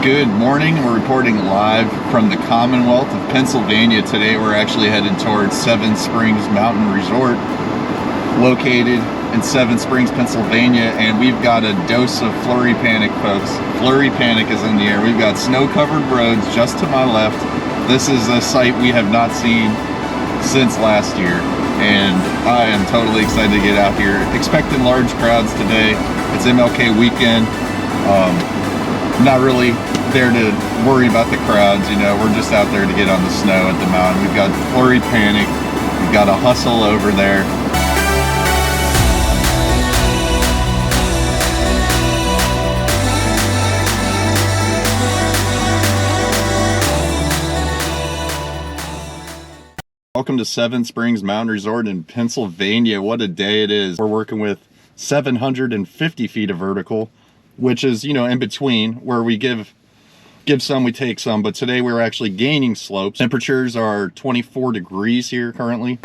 Good morning. We're reporting live from the Commonwealth of Pennsylvania. Today we're actually headed towards 7 Springs Mountain Resort, located in 7 Springs, Pennsylvania, and we've got a dose of flurry panic, folks. Flurry panic is in the air. We've got snow-covered roads just to my left. This is a sight we have not seen since last year, and I am totally excited to get out here. Expecting large crowds today. It's MLK weekend. Not really there to worry about the crowds, you know. We're just out there to get on the snow at the mountain. We've got flurry panic. We've got a hustle over there. Welcome to 7 Springs Mountain Resort in Pennsylvania. What a day it is. We're working with 750 feet of vertical, which is, you know, in between, where we give some, we take some, but today we're actually gaining slopes. Temperatures are 24 degrees here currently.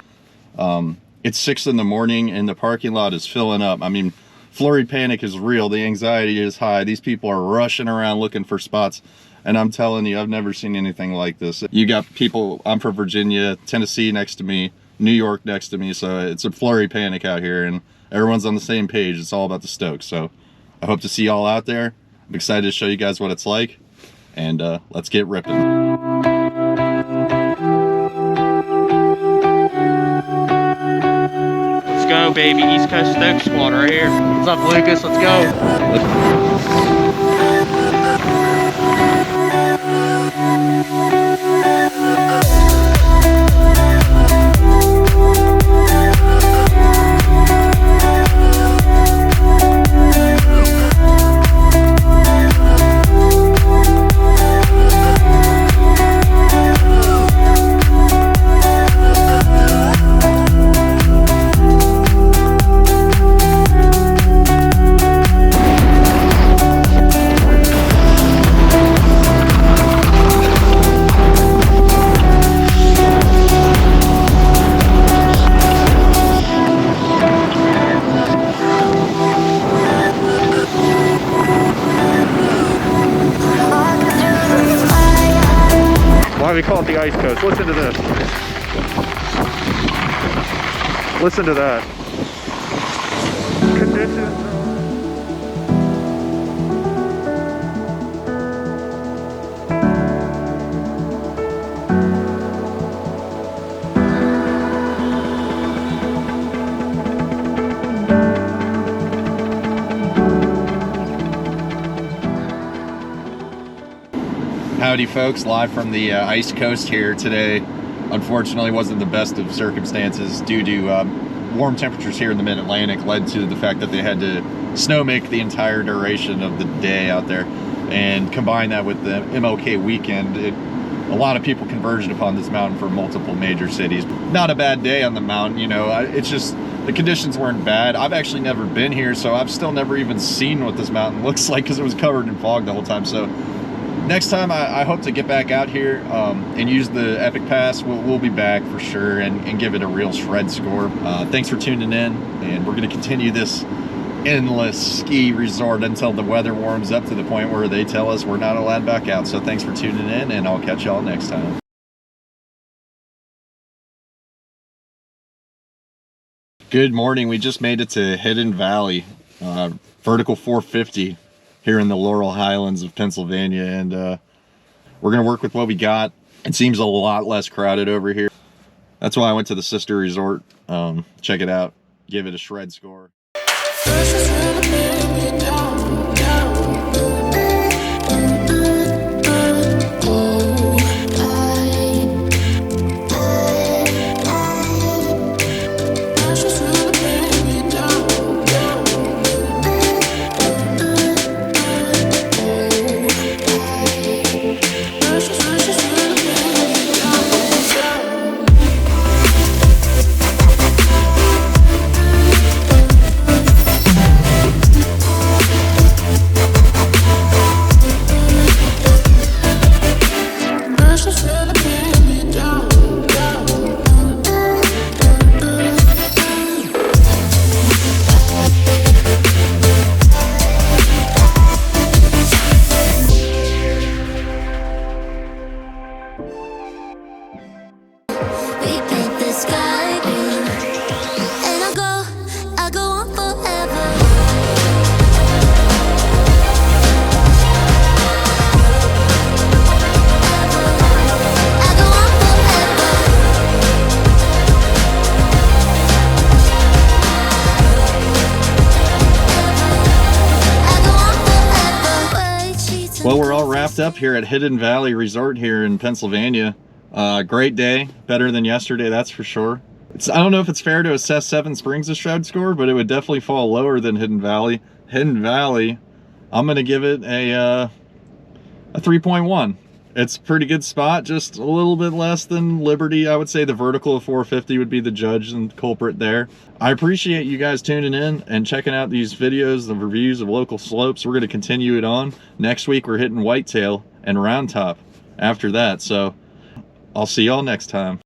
It's 6 in the morning and the parking lot is filling up. I mean, flurry panic is real. The anxiety is high. These people are rushing around looking for spots. And I'm telling you, I've never seen anything like this. You got people, I'm from Virginia, Tennessee next to me, New York next to me. So it's a flurry panic out here and everyone's on the same page. It's all about the Stokes. So I hope to see y'all out there. I'm excited to show you guys what it's like. And let's get ripping. Let's go, baby. East Coast Stokes squad right here. What's up, Lucas? Let's go. Why we call it the Ice Coast? Listen to this. Listen to that. Conditions. Howdy folks, live from the Ice Coast here today. Unfortunately wasn't the best of circumstances due to warm temperatures here in the mid-Atlantic led to the fact that they had to snow make the entire duration of the day out there, and combine that with the MLK weekend, a lot of people converged upon this mountain from multiple major cities. Not a bad day on the mountain, you know. It's just the conditions weren't bad. I've actually never been here, so I've still never even seen what this mountain looks like because it was covered in fog the whole time. So next time I hope to get back out here and use the Epic Pass. We'll be back for sure and give it a real shred score. Thanks for tuning in, and we're going to continue this endless ski resort until the weather warms up to the point where they tell us we're not allowed back out. So thanks for tuning in, and I'll catch y'all next time. Good morning. We just made it to Hidden Valley, vertical 450. Here in the Laurel Highlands of Pennsylvania, and we're gonna work with what we got. It seems a lot less crowded over here. That's why I went to the sister resort. Check it out, give it a shred score. Well, we're all wrapped up here at Hidden Valley Resort here in Pennsylvania. Great day, better than yesterday, that's for sure. I don't know if it's fair to assess 7 Springs a shroud score, but it would definitely fall lower than Hidden Valley. Hidden Valley, I'm gonna give it a 3.1. It's a pretty good spot, just a little bit less than Liberty. I would say the vertical of 450 would be the judge and culprit there. I appreciate you guys tuning in and checking out these videos, the reviews of local slopes. We're gonna continue it on. Next week we're hitting Whitetail and Round Top after that, so I'll see y'all next time.